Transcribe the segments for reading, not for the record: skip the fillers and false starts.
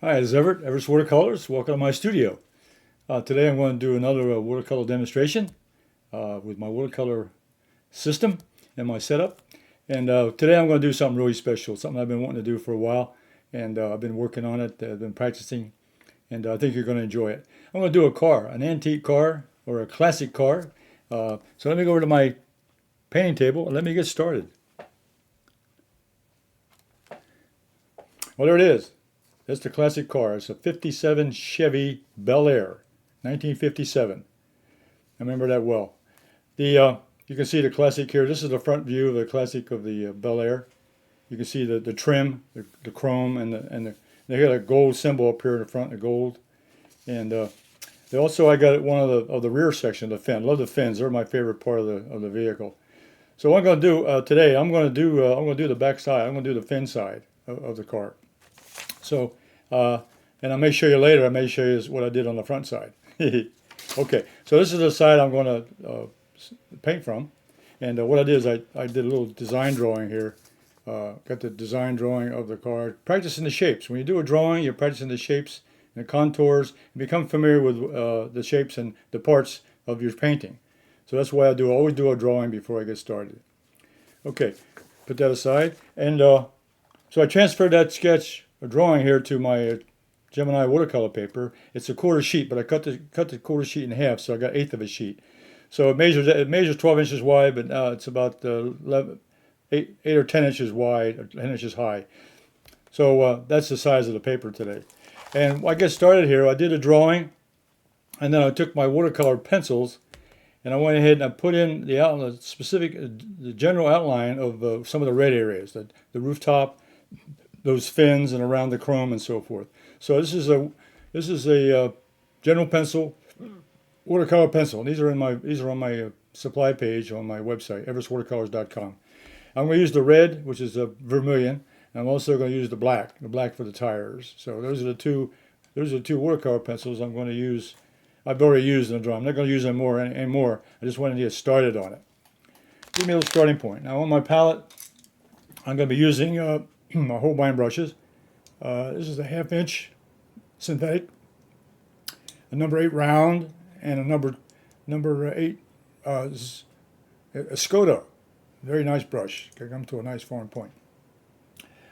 Hi, this is Everett, Everett's Watercolors. Welcome to my studio. Today I'm going to do another watercolor demonstration with my watercolor system and my setup. And today I'm going to do something really special, something I've been wanting to do for a while. And I've been working on it, I've been practicing, and I think you're going to enjoy it. I'm going to do a car, an antique car or a classic car. So let me go over to my painting table and let me get started. Well, there it is. That's the classic car. It's a 57 Chevy Bel Air, 1957. I remember that well. You can see the classic here. This is the front view of the classic of the Bel Air. You can see the trim, the chrome, and they got a gold symbol up here in the front, the gold. And they also I got one of the rear section, the fin. Love the fins. They're my favorite part of the vehicle. So what I'm going to do today, I'm going to do the back side. I'm going to do the fin side of the car. So, and I may show you later. I may show you what I did on the front side. Okay, so this is the side I'm going to paint from. And what I did is I did a little design drawing here. Got the design drawing of the car. Practicing the shapes. When you do a drawing, you're practicing the shapes and the contours. And become familiar with the shapes and the parts of your painting. So that's why I always do a drawing before I get started. Okay, put that aside. And so I transferred that sketch, a drawing here, to my Gemini watercolor paper. It's a quarter sheet, but I cut the quarter sheet in half, so I got eighth of a sheet. So it measures 12 inches wide, but it's about 8 or 10 inches wide, or 10 inches high. So that's the size of the paper today. And I get started here. I did a drawing, and then I took my watercolor pencils, and I went ahead and I put in the outline, the general outline of some of the red areas, the rooftop, those fins, and around the chrome and so forth. So this is a general pencil, watercolor pencil. These are on my supply page on my website, everestwatercolors.com. I'm going to use the red, which is a vermilion, and I'm also going to use the black for the tires. So those are the two watercolor pencils I'm going to use. I've already used in the drawing. I'm not going to use them anymore. I just wanted to get started on it. Give me a little starting point. Now on my palette, I'm going to be using my Holbein brushes. This is a ½ inch synthetic, a number 8 round, and a number 8 a Skoda. Very nice brush. Come to a nice fine point.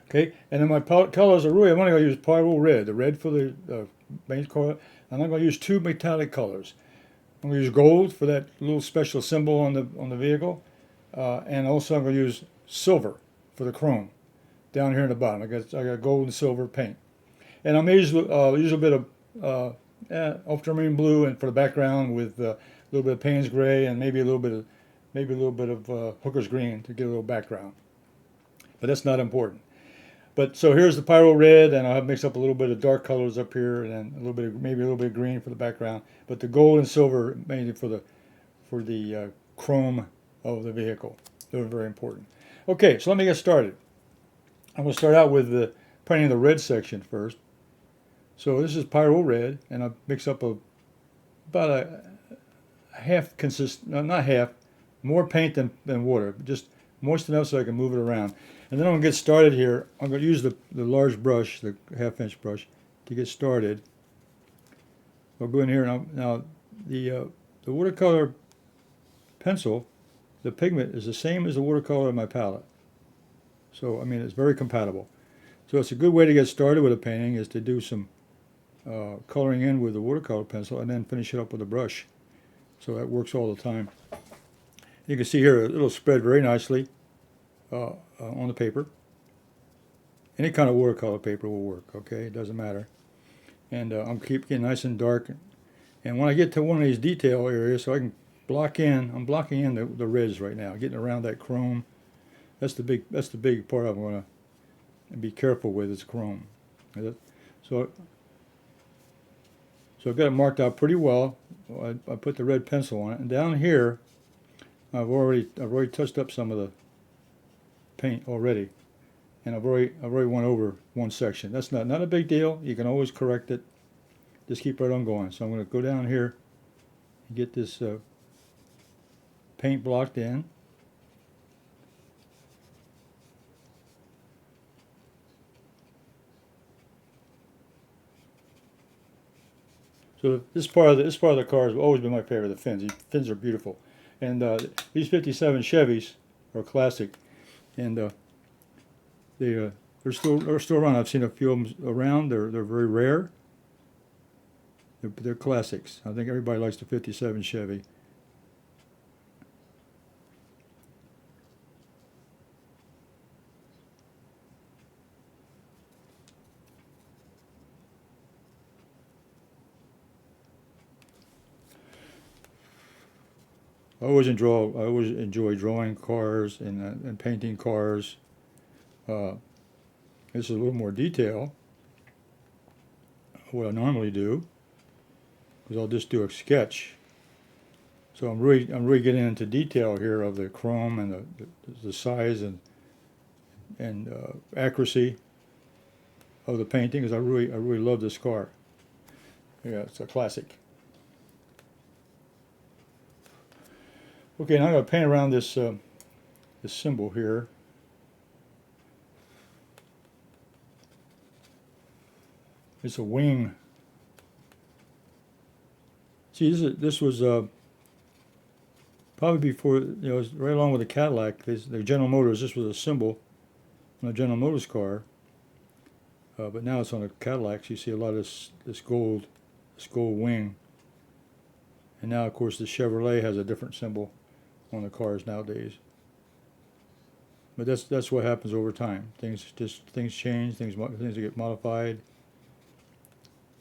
Okay, and then my palette colors are really, I'm only going to use Pyrrole Red, the red for the main color, and I'm going to use two metallic colors. I'm going to use gold for that little special symbol on the vehicle, and also I'm going to use silver for the chrome down here in the bottom. I got gold and silver paint, and I'm going to use a bit of ultramarine blue and for the background with a little bit of Payne's gray and maybe a little bit of Hooker's green to get a little background. But that's not important. But so here's the Pyrrole Red, and I'll have mixed up a little bit of dark colors up here, and maybe a little bit of green for the background. But the gold and silver mainly for the chrome of the vehicle. They're very important. Okay, so let me get started. I'm going to start out with painting the red section first. So this is Pyrrole Red, and I mix up about a half not half, more paint than water, just moist enough so I can move it around. And then I'm going to get started here. I'm going to use the large brush, the ½ inch brush, to get started. I'll go in here now the watercolor pencil, the pigment is the same as the watercolor in my palette. So I mean it's very compatible. So it's a good way to get started with a painting is to do some coloring in with the watercolor pencil and then finish it up with a brush. So that works all the time. You can see here it'll spread very nicely on the paper. Any kind of watercolor paper will work, okay? It doesn't matter. And I'm getting nice and dark. And when I get to one of these detail areas, so I can I'm blocking in the reds right now, getting around that chrome. That's the big part I'm going to be careful with is chrome. So I've got it marked out pretty well. I put the red pencil on it, and down here I've already touched up some of the paint already, and I've already went over one section. That's not a big deal. You can always correct it. Just keep right on going. So I'm going to go down here and get this paint blocked in. So this part of the car has always been my favorite. The fins. The fins are beautiful, and these '57 Chevys are classic, and they're still around. I've seen a few of them around. They're very rare. They're classics. I think everybody likes the '57 Chevy. I always enjoy drawing cars and painting cars. Uh, this is a little more detail. What I normally do is I'll just do a sketch. So I'm really getting into detail here of the chrome and the size and accuracy of the painting because I really love this car. Yeah, it's a classic. Okay, now I'm going to paint around this symbol here. It's a wing. See, this was probably before, it was right along with the Cadillac. The General Motors. This was a symbol on a General Motors car, but now it's on the Cadillacs. You see a lot of this gold wing, and now of course the Chevrolet has a different symbol on the cars nowadays. But that's what happens over time. Things change. Things get modified.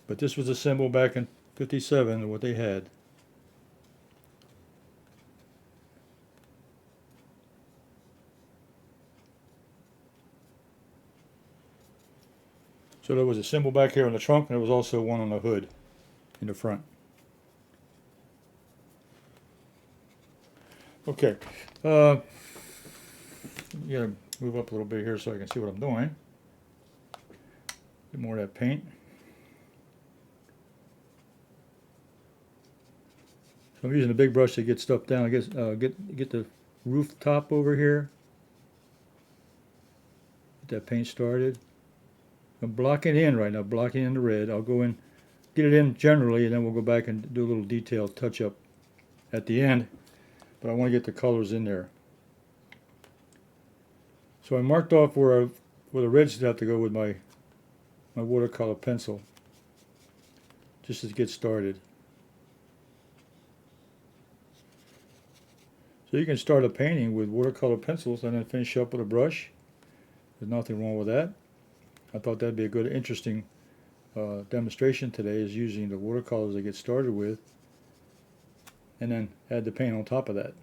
But this was a symbol back in '57 what they had. So there was a symbol back here on the trunk, and there was also one on the hood in the front. Okay, I'm gonna move up a little bit here so I can see what I'm doing. Get more of that paint. So I'm using a big brush to get stuff down. Get the rooftop over here. Get that paint started. I'm blocking it in right now, blocking in the red. I'll go in, get it in generally, and then we'll go back and do a little detailed touch up at the end. But I want to get the colors in there. So I marked off where the reds have to go with my watercolor pencil, just to get started. So you can start a painting with watercolor pencils and then finish up with a brush. There's nothing wrong with that. I thought that'd be a good, interesting demonstration today, is using the watercolors to get started with, and then add the paint on top of that.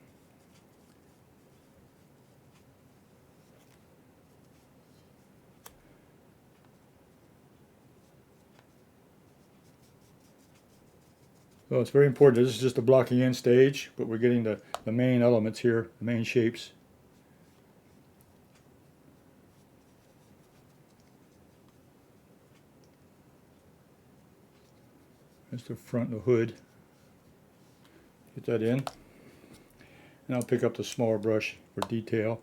So it's very important. This is just a blocking in stage, but we're getting the main elements here, the main shapes. That's the front and the hood. Get that in. And I'll pick up the smaller brush for detail.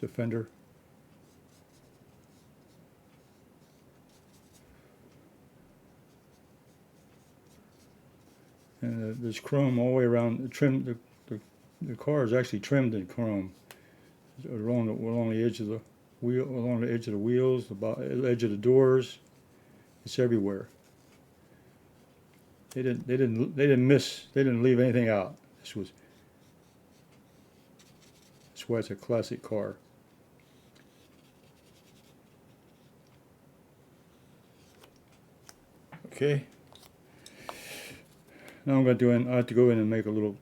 The fender. And there's chrome all the way around. The car is actually trimmed in chrome along the edge of the wheel, along the edge of the wheels, the edge of the doors. It's everywhere. They didn't leave anything out. That's why it's a classic car. Okay. Now I have to go in and make a little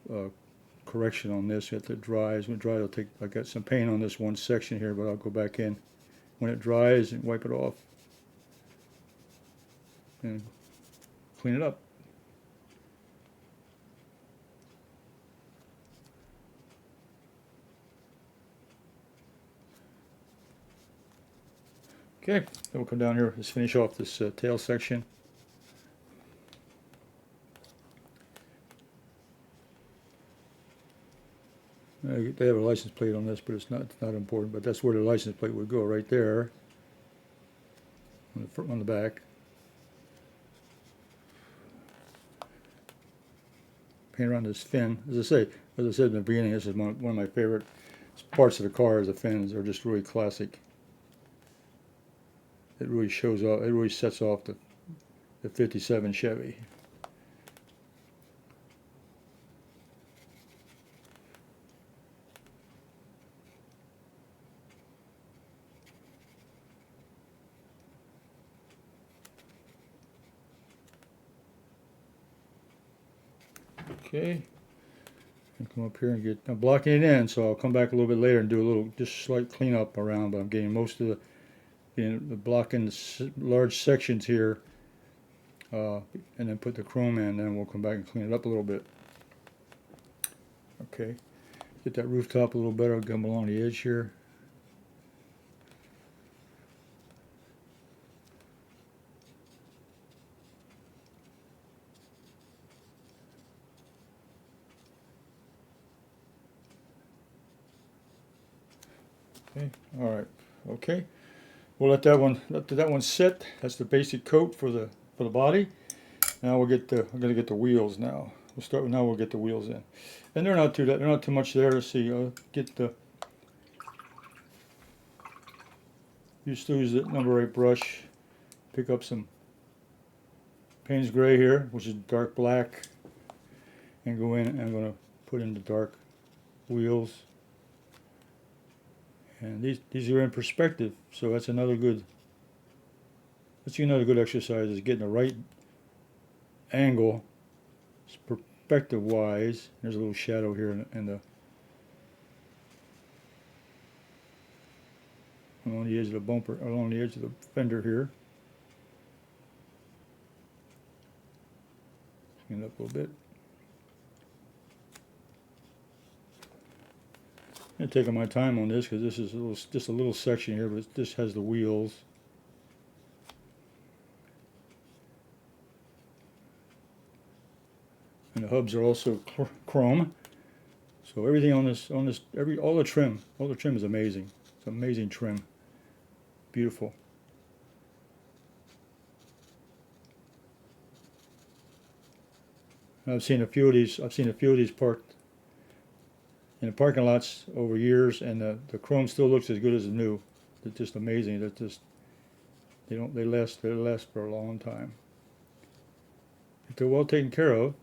correction on this. At the dries, when it dries, I got some paint on this one section here, but I'll go back in when it dries and wipe it off and clean it up. Okay, then we'll come down here, let's finish off this tail section. They have a license plate on this, but it's not important, but that's where the license plate would go, right there on the back. paint around this fin. As I said in the beginning, this is one of my favorite parts of the car is the fins. They're just really classic. It really shows off. It really sets off the 57 Chevy. Okay, and come up here and I'm blocking it in, so I'll come back a little bit later and do a little, just slight cleanup around, but I'm getting most of the blocking the large sections here, and then put the chrome in, then we'll come back and clean it up a little bit. Okay, get that rooftop a little better, come along the edge here. Okay, all right, okay. We'll let that one sit. That's the basic coat for the body. Now I'm gonna get the wheels now. We'll get the wheels in, and they're not too much there to see. Use the number 8 brush. Pick up some Payne's Gray here, which is dark black, and go in. And I'm gonna put in the dark wheels. And these are in perspective, so that's another good exercise, is getting the right angle, perspective wise. There's a little shadow here along the edge of the bumper, along the edge of the fender here. Clean it up a little bit. I'm taking my time on this because this is just a little section here, but this has the wheels. And the hubs are also chrome. So everything on this, all the trim is amazing. It's amazing trim. Beautiful. I've seen a few of these parked in the parking lots over years, and the chrome still looks as good as new. It's just amazing. They last for a long time. If they're well taken care of,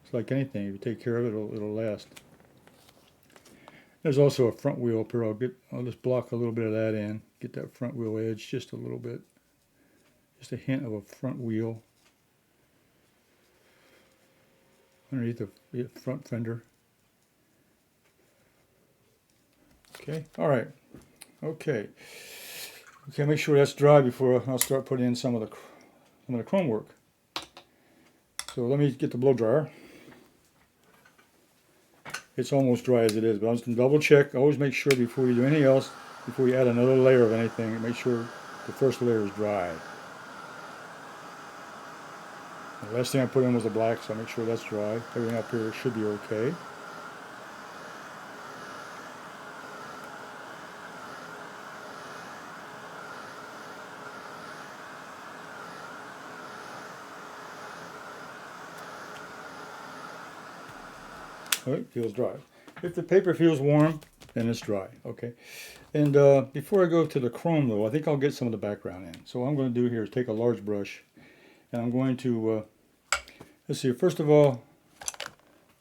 it's like anything. If you take care of it, it'll last. There's also a front wheel up here. I'll just block a little bit of that in. Get that front wheel edge just a little bit. Just a hint of a front wheel underneath the front fender. Okay, all right. Okay, make sure that's dry before I'll start putting in some of the chrome work. So let me get the blow dryer. It's almost dry as it is, but I'm just going to double check. Always make sure before you do anything else, before you add another layer of anything, make sure the first layer is dry. The last thing I put in was the black, so I'll make sure that's dry. Everything up here should be okay. Oh, it feels dry. If the paper feels warm, then it's dry. Okay. And before I go to the chrome, though, I think I'll get some of the background in. So what I'm going to do here is take a large brush, and I'm going to let's see. First of all,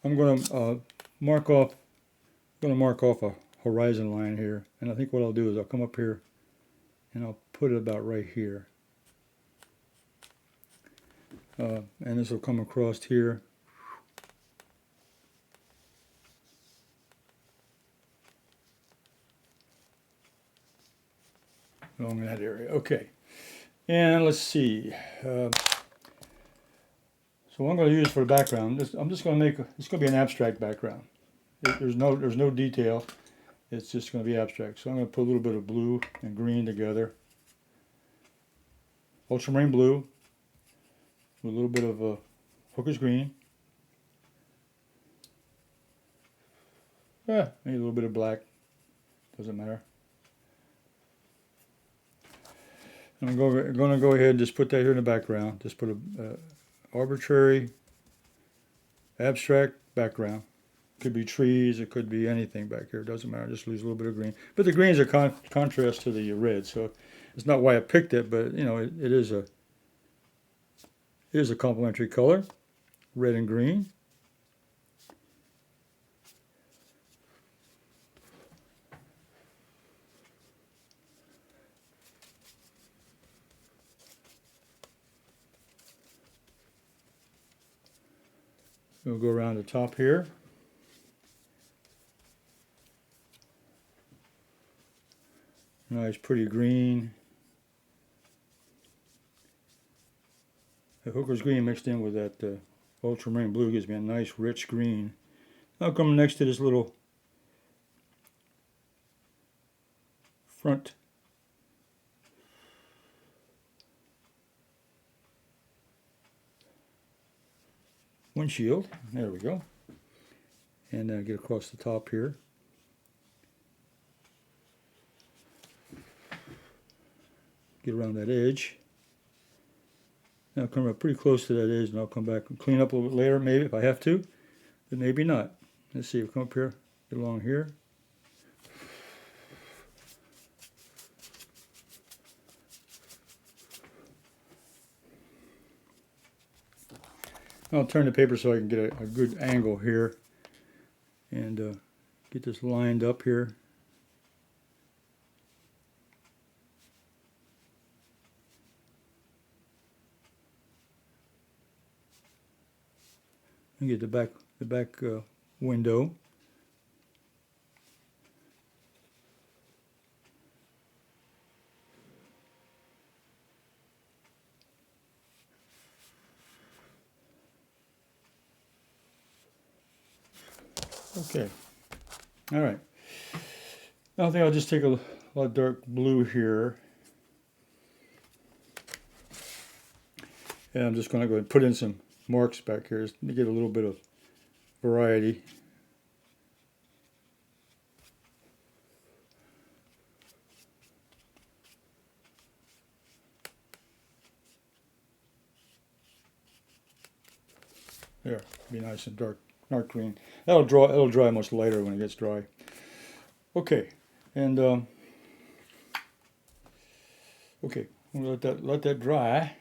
I'm going to mark off a horizon line here, and I think what I'll do is I'll come up here, and I'll put it about right here, and this will come across here. Along that area. Okay, and let's see. So what I'm going to use for the background, I'm just going to make it's going to be an abstract background. There's no detail. It's just going to be abstract. So I'm going to put a little bit of blue and green together. Ultramarine blue with a little bit of hooker's green. Maybe a little bit of black. Doesn't matter. I'm going to go ahead and just put that here in the background. Just put a arbitrary abstract background. Could be trees, it could be anything back here. It doesn't matter. Just leaves a little bit of green. But the greens are contrast to the red, so it's not why I picked it, but you know, it is a complementary color, red and green. We'll go around the top here. Nice, pretty green. The Hooker's green mixed in with that ultramarine blue gives me a nice, rich green. I'll come next to this little front windshield. There we go. And then get across the top here. Get around that edge. Now come up pretty close to that edge, and I'll come back and clean up a little bit later, maybe if I have to, but maybe not. Let's see. We'll come up here, get along here. I'll turn the paper so I can get a good angle here and get this lined up here. And get the back window. Okay. All right. Now I think I'll just take a dark blue here. And I'm just going to go and put in some marks back here to get a little bit of variety. There, be nice and dark green. It'll dry much lighter when it gets dry. Okay, and okay, I'm gonna let that dry.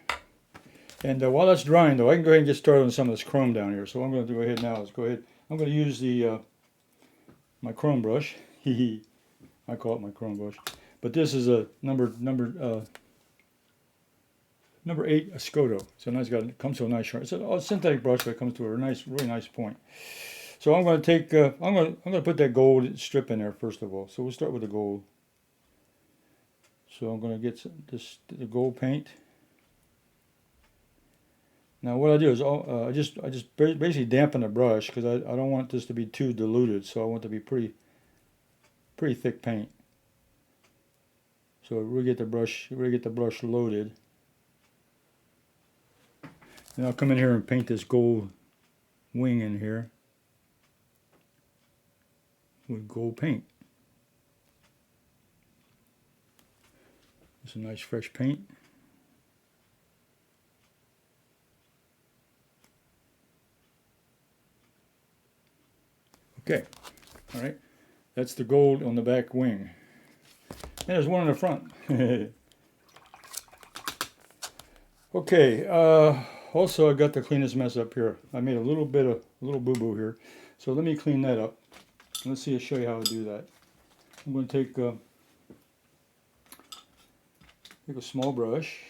And while that's drying, though, I can go ahead and get started on some of this chrome down here. So what I'm going to go ahead now is go ahead. I'm going to use the my chrome brush. I call it my chrome brush, but this is a number 8 Escoto. So nice, it comes to a nice sharp. It's a synthetic brush, but it comes to a really nice point. So I'm going to take I'm going to put that gold strip in there first of all. So we'll start with the gold. So I'm going to get the gold paint. Now what I do is I just basically dampen the brush because I don't want this to be too diluted. So I want it to be pretty thick paint. So we get the brush loaded. And I'll come in here and paint this gold wing in here with gold paint. It's a nice fresh paint. Okay, all right, that's the gold on the back wing. And there's one in the front. Okay, also I got to clean this mess up here. I made a little boo-boo here. So let me clean that up. Let's see, I'll show you how to do that. I'm going to take a small brush,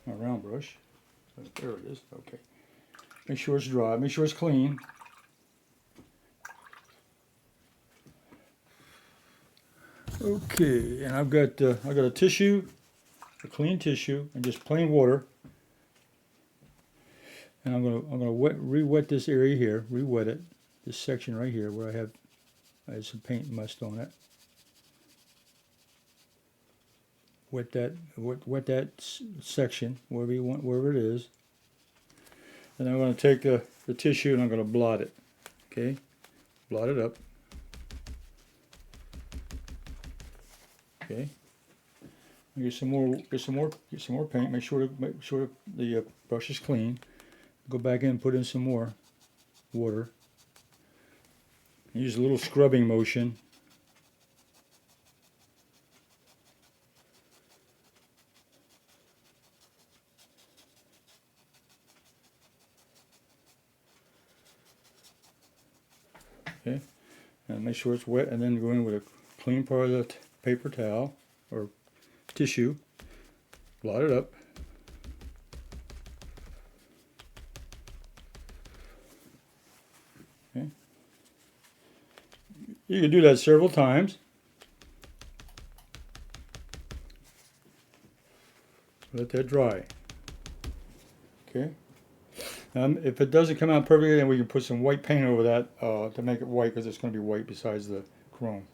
a round brush. There it is, okay. Make sure it's dry, make sure it's clean. Okay, and I've got a tissue, a clean tissue, and just plain water. And I'm gonna re-wet this area here, re-wet it, this section right here where I had some paint must on it. Wet that section wherever it is. And I'm going to take the tissue and I'm going to blot it. Okay, blot it up. Okay, get some more paint. Make sure the brush is clean. go back in and put in some more water. Use a little scrubbing motion. Okay, and make sure it's wet, and then go in with a clean part of the paper towel or tissue, blot it up. Okay. You can do that several times. Let that dry. Okay. If it doesn't come out perfectly, then we can put some white paint over that to make it white, because it's going to be white besides the chrome.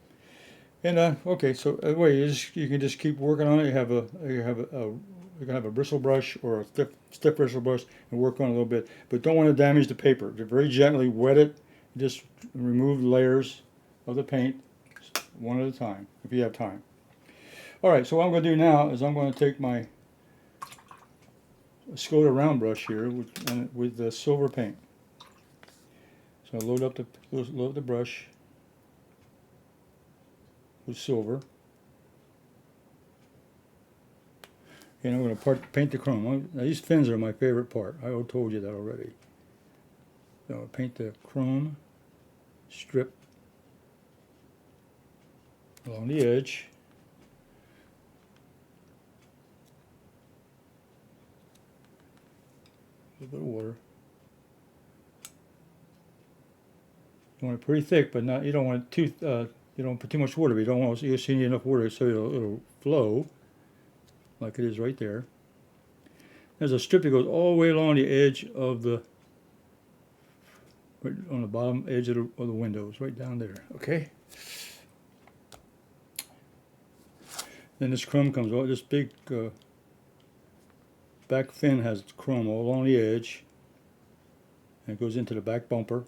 And okay, so anyway, you can just keep working on it. You can have a bristle brush or a stiff bristle brush and work on it a little bit, but don't want to damage the paper. Very gently wet it. Just remove layers of the paint one at a time if you have time. All right, so what I'm going to do now is I'm going to take my Skoda round brush here with the silver paint. So I load the brush with silver, and I'm going to paint the chrome. Now, these fins are my favorite part. I told you that already. So I'll paint the chrome strip along the edge. A little bit of water. You want it pretty thick, but not. You don't want it too. You don't put too much water. But you don't want. You just need enough water so it'll flow, like it is right there. There's a strip that goes all the way along the edge of the. Right on the bottom edge of the windows, right down there. Okay. Then this chrome comes out. This big back fin has chrome all along the edge, and it goes into the back bumper.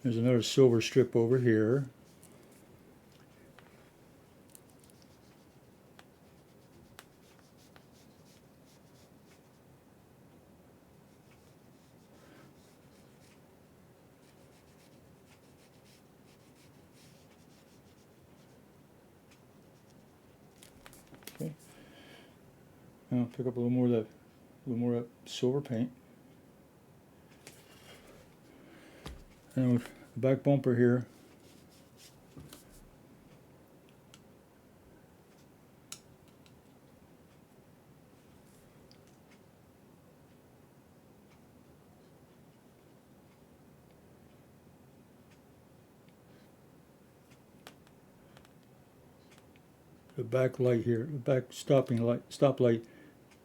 There's another silver strip over here. Okay. Now pick up a little more of that silver paint. And with the back bumper here, the back light here, the back stop light,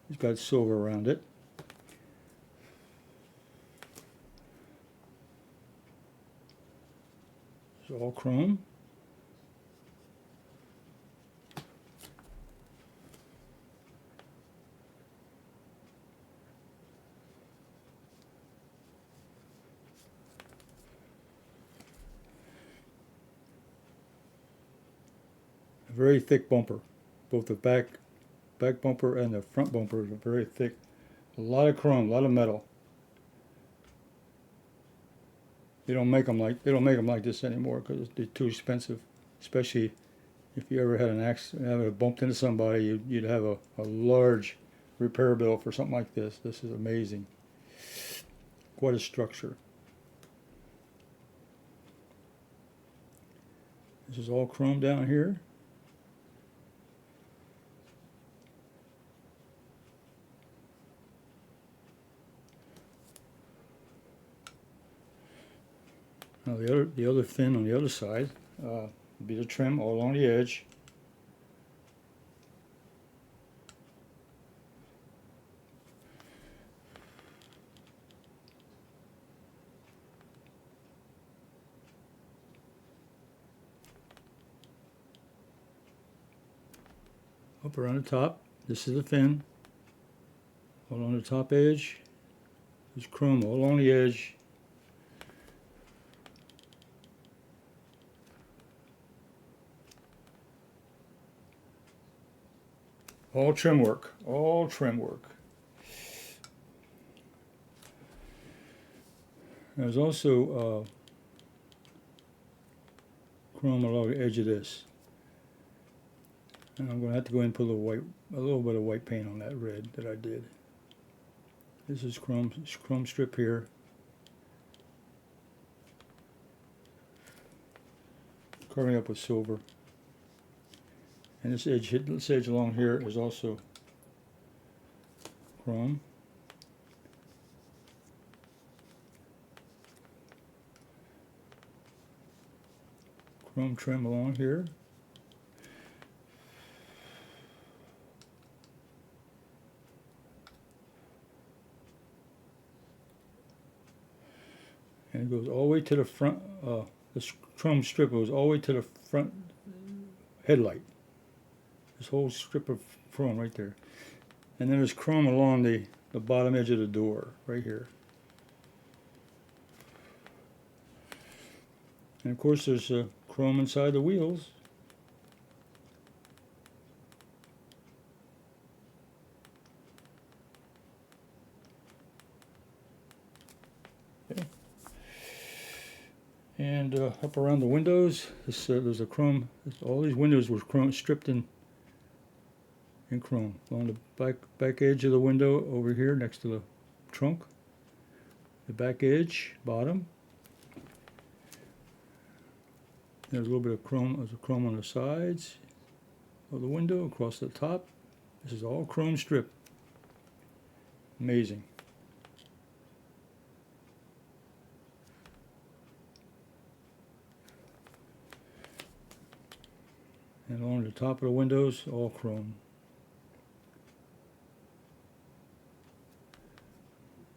it's got silver around it. It's all chrome. A very thick bumper. Both the back bumper and the front bumper are very thick. A lot of chrome, a lot of metal. They don't make them like this anymore because they're too expensive. Especially if you ever had an accident, ever bumped into somebody, you'd have a large repair bill for something like this. This is amazing. Quite a structure. This is all chrome down here. Now the other fin on the other side would be the trim all along the edge. Up around the top, this is the fin. All along the top edge. There's chrome all along the edge. All trim work. All trim work. There's also chrome along the edge of this. And I'm going to have to go in and put a little bit of white paint on that red that I did. This is chrome strip here. Covering up with silver. And this edge along here is also chrome. Chrome trim along here. And it goes all the way to the front. This chrome strip goes all the way to the front headlight. This whole strip of chrome right there. And then there's chrome along the bottom edge of the door, right here. And of course there's chrome inside the wheels. Okay. And up around the windows, there's a chrome. All these windows were stripped in chrome. Along the back edge of the window over here next to the trunk. The back edge, bottom. There's a little bit of chrome. There's a chrome on the sides of the window, across the top. This is all chrome strip. Amazing. And along the top of the windows, all chrome.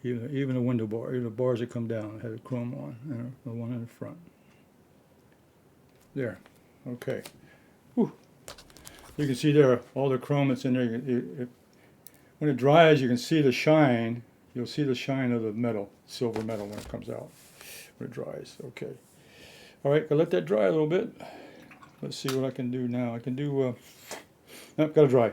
Even the window bar, even the bars that come down had a chrome on, and the one in the front. There. Okay. Whew. You can see there all the chrome that's in there. When it dries, you can see the shine. You'll see the shine of the metal, silver metal, when it comes out. When it dries. Okay. All right. I'll let that dry a little bit. Let's see what I can do now. I can do. Nope, gotta dry.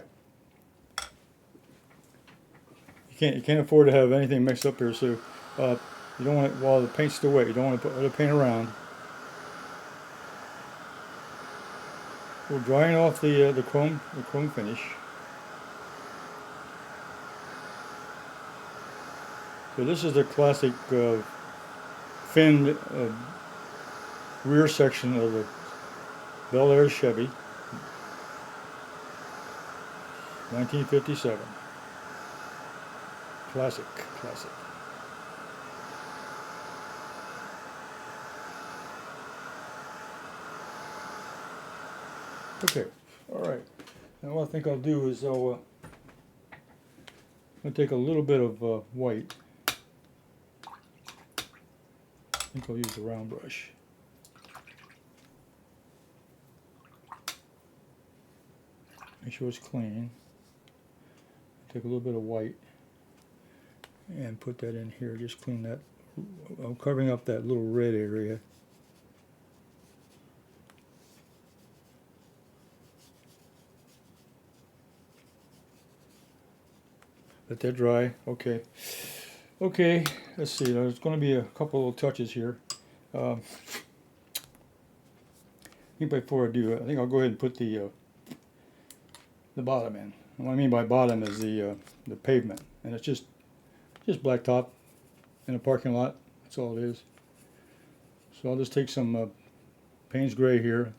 You can't afford to have anything mixed up here. So you don't want it while the paint's still wet. You don't want to put other paint around. We're drying off the chrome finish. So this is the classic finned rear section of the Bel Air Chevy, 1957. Classic. Okay, all right. Now what I think I'll do is I'll take a little bit of white. I think I'll use the round brush. Make sure it's clean. Take a little bit of white and put that in here. Just clean that. I'm covering up that little red area. Let that dry. Okay. Okay. Let's see. There's going to be a couple of touches here. I think before I do, I think I'll go ahead and put the bottom in. And what I mean by bottom is the pavement, and it's just blacktop in a parking lot. That's all it is. So I'll just take some Payne's gray here,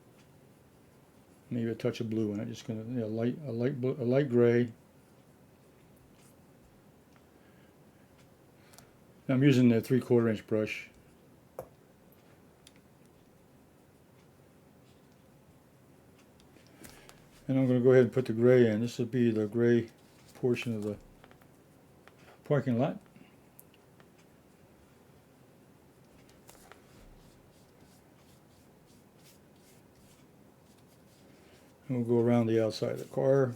maybe a touch of blue, and I'm just going to a light gray. I'm using the 3/4 inch brush. And I'm going to go ahead and put the gray in. This will be the gray portion of the parking lot. And we'll go around the outside of the car.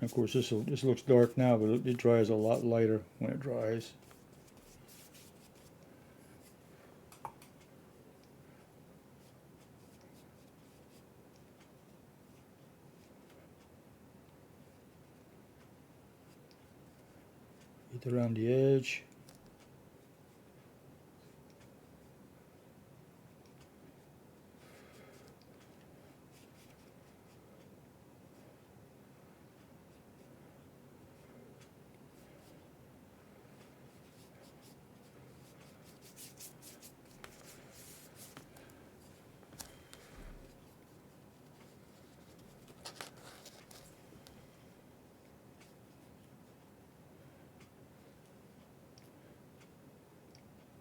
And of course, this looks dark now, but it dries a lot lighter when it dries. Get around the edge.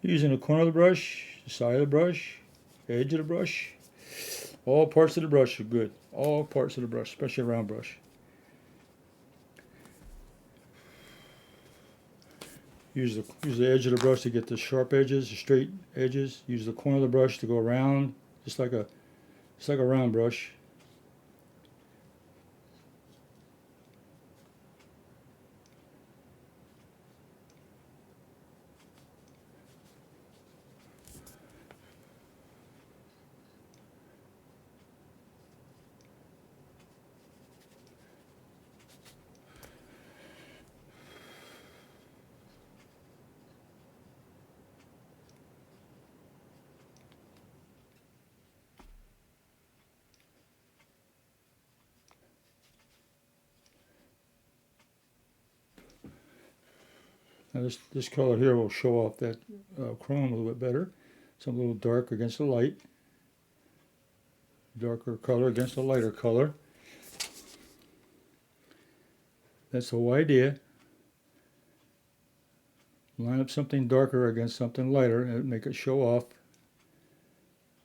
Using the corner of the brush, the side of the brush, edge of the brush. All parts of the brush are good. All parts of the brush, especially a round brush. Use the edge of the brush to get the sharp edges, the straight edges. Use the corner of the brush to go around, just like a round brush. Now this color here will show off that chrome a little bit better. It's a little dark against the light. Darker color against a lighter color. That's the whole idea. Line up something darker against something lighter and make it show off.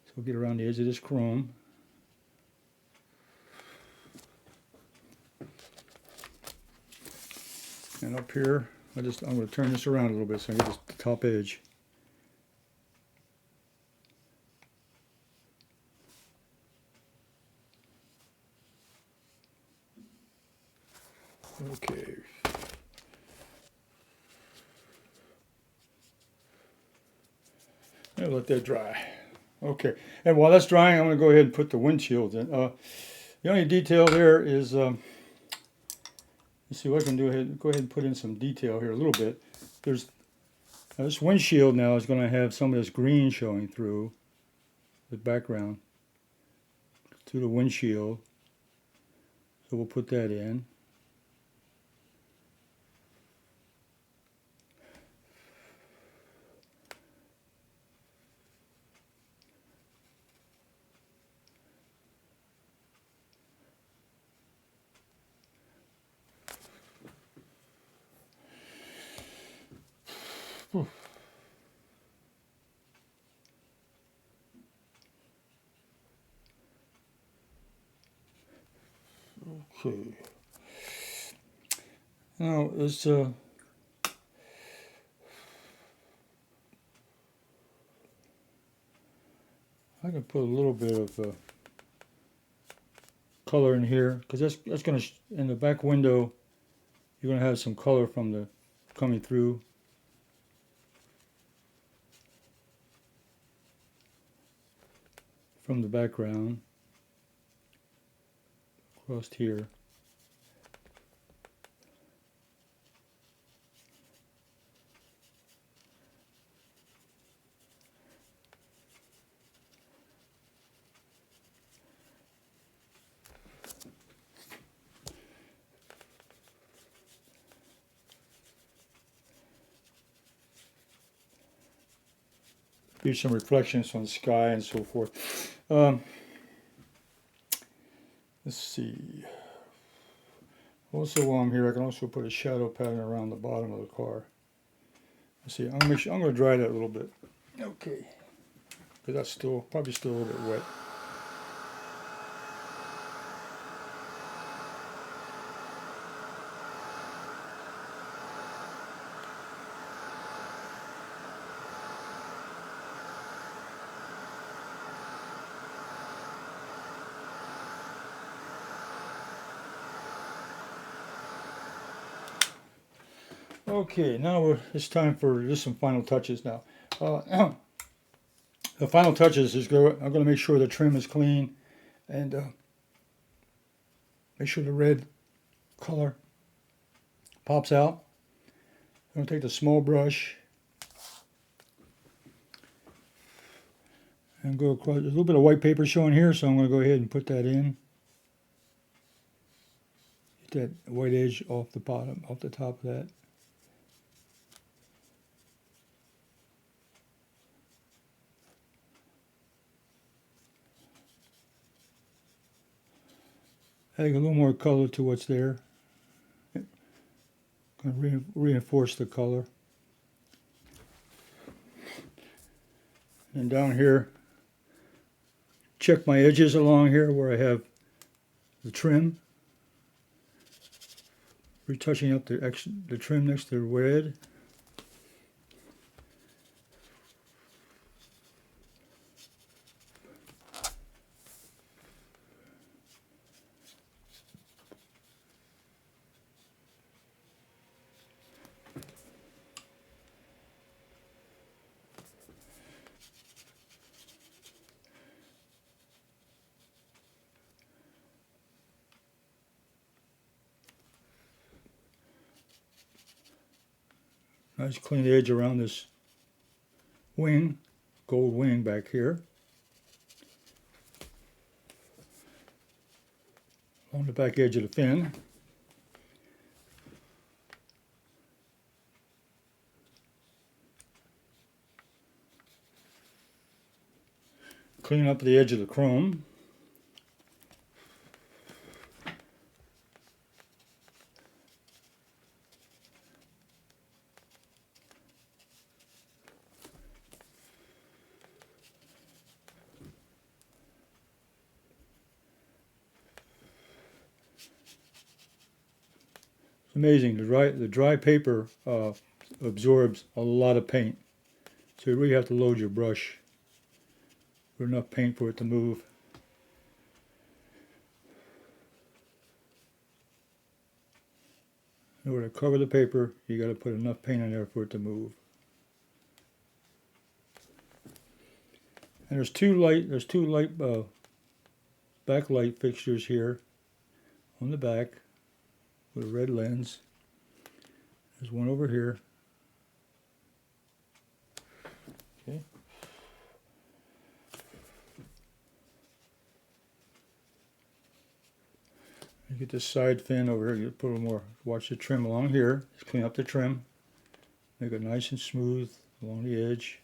So we'll get around the edge of this chrome. And up here, I'm going to turn this around a little bit so I get this top edge. Okay. And let that dry. Okay. And while that's drying, I'm going to go ahead and put the windshields in. The only detail there is, let's see what I can do. Go ahead and put in some detail here a little bit. This windshield now is going to have some of this green showing through the background to the windshield. So we'll put that in. Okay. Now it's I can put a little bit of color in here because that's going to in the back window. You're going to have some color from the coming through. From the background across here. Do some reflections from the sky and so forth. Let's see. Also, while I'm here, I can also put a shadow pattern around the bottom of the car. Let's see. I'm going to dry that a little bit. Okay, because that's probably still a little bit wet. Okay, now it's time for just some final touches now. The final touches is I'm going to make sure the trim is clean and make sure the red color pops out. I'm going to take the small brush and go across. There's a little bit of white paper showing here, so I'm going to go ahead and put that in. Get that white edge off the bottom, off the top of that. Adding a little more color to what's there. Going to reinforce the color. And down here, check my edges along here where I have the trim. Retouching up the trim next to the red. Nice clean edge around this wing, gold wing back here. On the back edge of the fin. Clean up the edge of the chrome. It's amazing. The dry paper absorbs a lot of paint, so you really have to load your brush with enough paint for it to move. In order to cover the paper, you got to put enough paint in there for it to move. And there's two light backlight fixtures here on the back with a red lens. There's one over here. Okay. You get this side fin over here. You put a little more. Watch the trim along here. Just clean up the trim. Make it nice and smooth along the edge.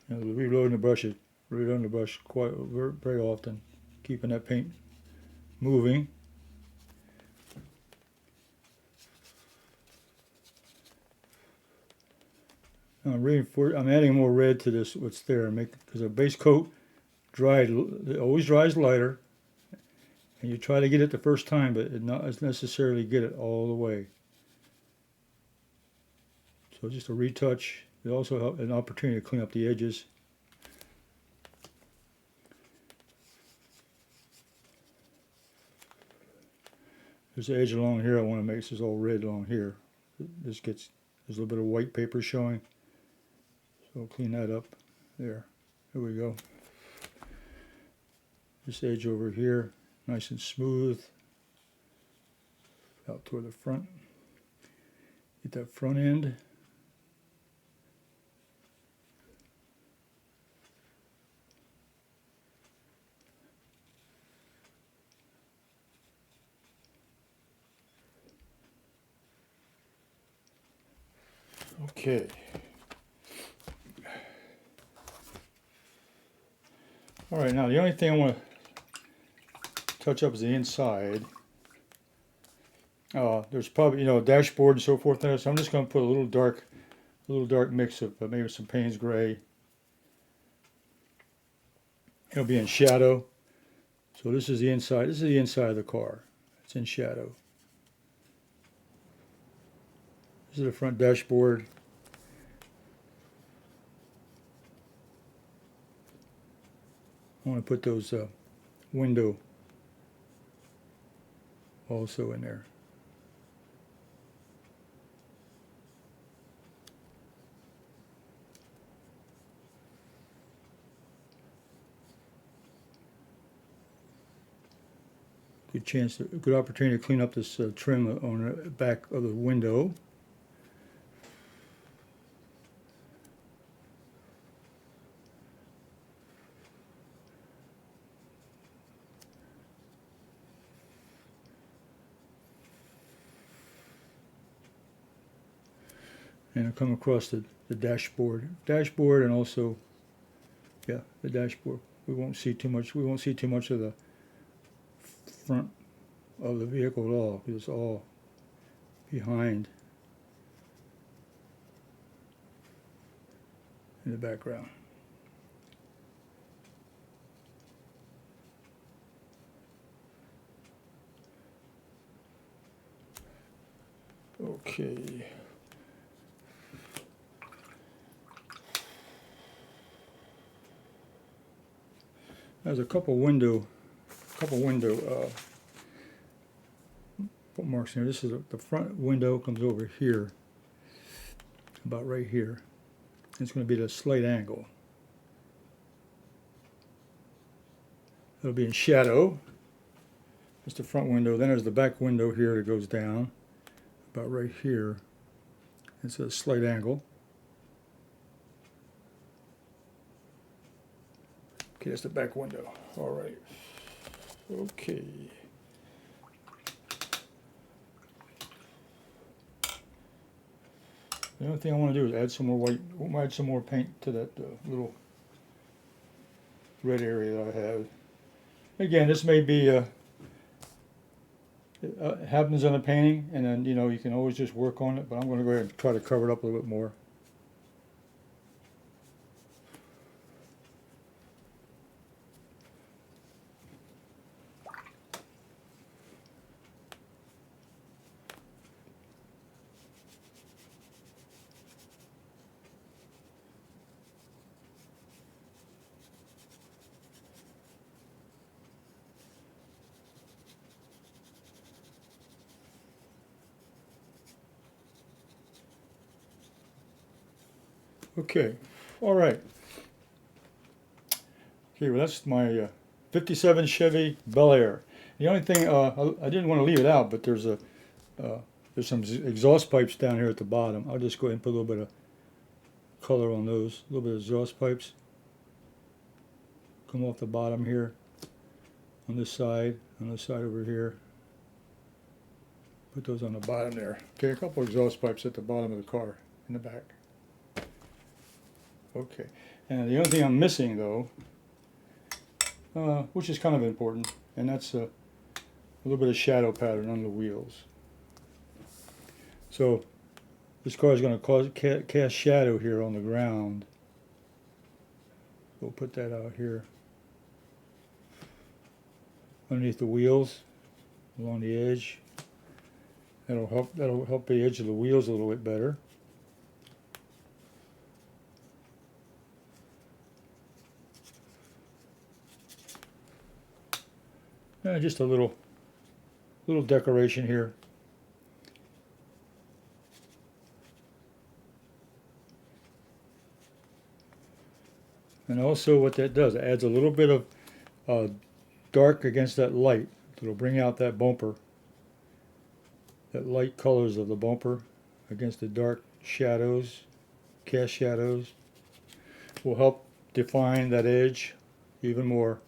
You know, reloading the brush quite very often, keeping that paint moving. Now I'm adding more red to this. What's there? Because a base coat it always dries lighter, and you try to get it the first time, but it not necessarily get it all the way. So just a retouch. It also helps an opportunity to clean up the edges. There's an edge along here I want to make. This is all red along here. There's a little bit of white paper showing. So I'll clean that up there. There we go. This edge over here, nice and smooth. Out toward the front. Get that front end. Okay. All right, now the only thing I want to touch up is the inside. There's probably, dashboard and so forth there, so I'm just going to put a little dark mix of maybe some Payne's gray. It'll be in shadow. So this is the inside. This is the inside of the car. It's in shadow. This is the front dashboard. I want to put those window also in there. good opportunity to clean up this trim on the back of the window. And I come across the dashboard, and also, yeah, the dashboard. We won't see too much. We won't see too much of the front of the vehicle at all, because it's all behind in the background. Okay. There's a couple window bookmarks here. This is the front window comes over here, about right here. It's going to be at a slight angle. It'll be in shadow. That's the front window. Then there's the back window here that goes down, about right here. It's a slight angle. Okay, that's the back window. All right. Okay. The only thing I want to do is add some more white. We'll add some more paint to that little red area that I have. Again, this may be happens in a painting, and then you can always just work on it. But I'm going to go ahead and try to cover it up a little bit more. Okay, all right. Okay, well that's my 57 Chevy Bel Air. The only thing I didn't want to leave it out, but there's some exhaust pipes down here at the bottom. I'll just go ahead and put a little bit of color on those. A little bit of exhaust pipes come off the bottom here, on this side over here. Put those on the bottom there. Okay, a couple of exhaust pipes at the bottom of the car in the back. Okay, and the only thing I'm missing though, which is kind of important, and that's a little bit of shadow pattern on the wheels. So this car is going to cast shadow here on the ground. We'll put that out here underneath the wheels, along the edge. That'll help the edge of the wheels a little bit better. Just a little decoration here. And also what that does, it adds a little bit of dark against that light. It'll bring out that bumper, that light colors of the bumper against the dark shadows, cast shadows. Will help define that edge even more.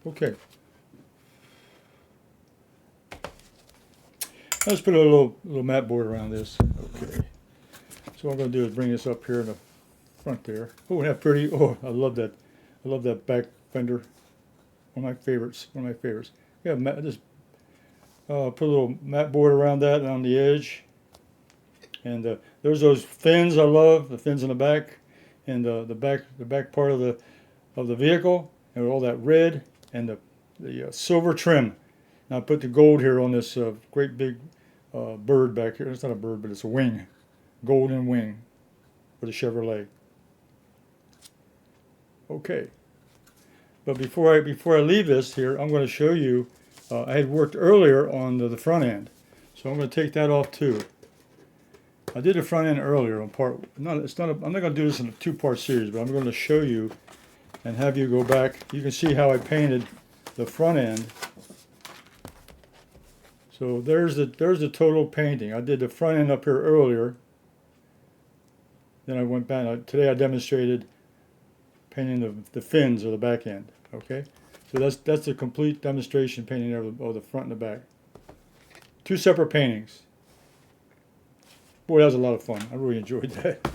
Okay. Let's put a little mat board around this. Okay. So what I'm going to do is bring this up here in the front there. Oh, that pretty. Oh, I love that. I love that back fender. One of my favorites. Yeah, just put a little mat board around that and on the edge. And there's those fins I love. The fins in the back, and the back part of the vehicle, and all that red. And the silver trim. Now I put the gold here on this great big bird back here. It's not a bird, but it's a wing, golden wing for the Chevrolet. Okay, but before I leave this here, I'm going to show you I had worked earlier on the front end, so I'm going to take that off too. I did the front end earlier on part. It's not. I'm not going to do this in a two-part series, but I'm going to show you and have you go back. You can see how I painted the front end. So there's the total painting. I did the front end up here earlier. Then I went back. Today I demonstrated painting the fins of the back end. Okay, so that's a complete demonstration painting of the front and the back. Two separate paintings. Boy, that was a lot of fun. I really enjoyed that.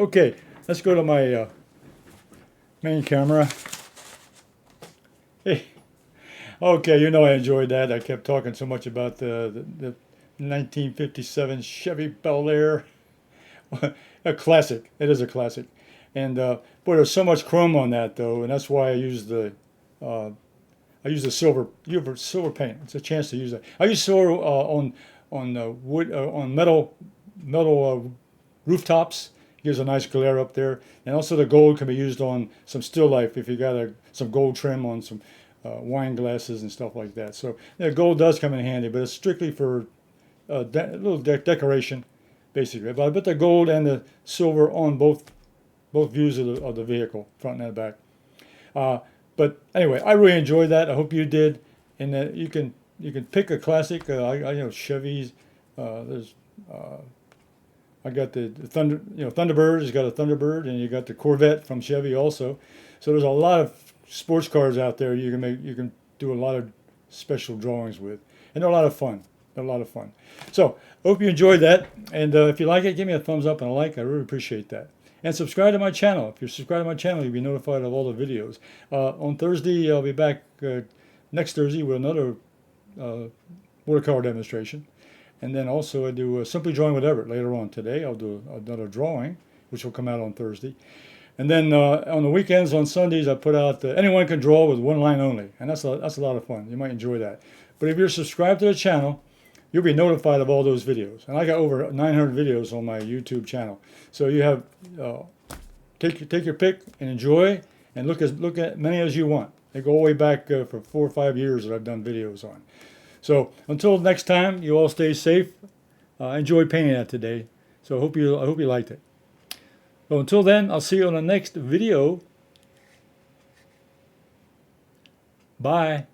Okay, let's go to my main camera. Hey, okay, you know I enjoyed that. I kept talking so much about the 1957 Chevy Bel Air. A classic. It is a classic. And boy, there's so much chrome on that though, and that's why I use the silver. You have silver paint. It's a chance to use that. I use silver on wood on metal rooftops. It gives a nice glare up there, and also the gold can be used on some still life if you got some gold trim on some wine glasses and stuff like that. So yeah, gold does come in handy, but it's strictly for a little decoration, basically. But I put the gold and the silver on both views of the vehicle, front and back. But anyway, I really enjoyed that. I hope you did, and you can pick a classic. I know Chevys. There's I got the Thunderbird has got a Thunderbird, and you got the Corvette from Chevy also. So there's a lot of sports cars out there you can do a lot of special drawings with, and they're a lot of fun. They're a lot of fun. So I hope you enjoyed that, and if you like it, give me a thumbs up and a like. I really appreciate that. And subscribe to my channel. If you're subscribed to my channel, you'll be notified of all the videos. On Thursday, I'll be back next Thursday with another watercolor demonstration. And then also I do Simply Drawing with Everett later on today. I'll do another drawing, which will come out on Thursday. And then on the weekends, on Sundays, I put out Anyone Can Draw with one line only. And that's a lot of fun. You might enjoy that. But if you're subscribed to the channel, you'll be notified of all those videos. And I got over 900 videos on my YouTube channel. So you have, take your pick and enjoy, and look at many as you want. They go all the way back for 4 or 5 years that I've done videos on. So until next time, you all stay safe. I enjoyed painting that today. So I hope you liked it. So until then, I'll see you on the next video. Bye.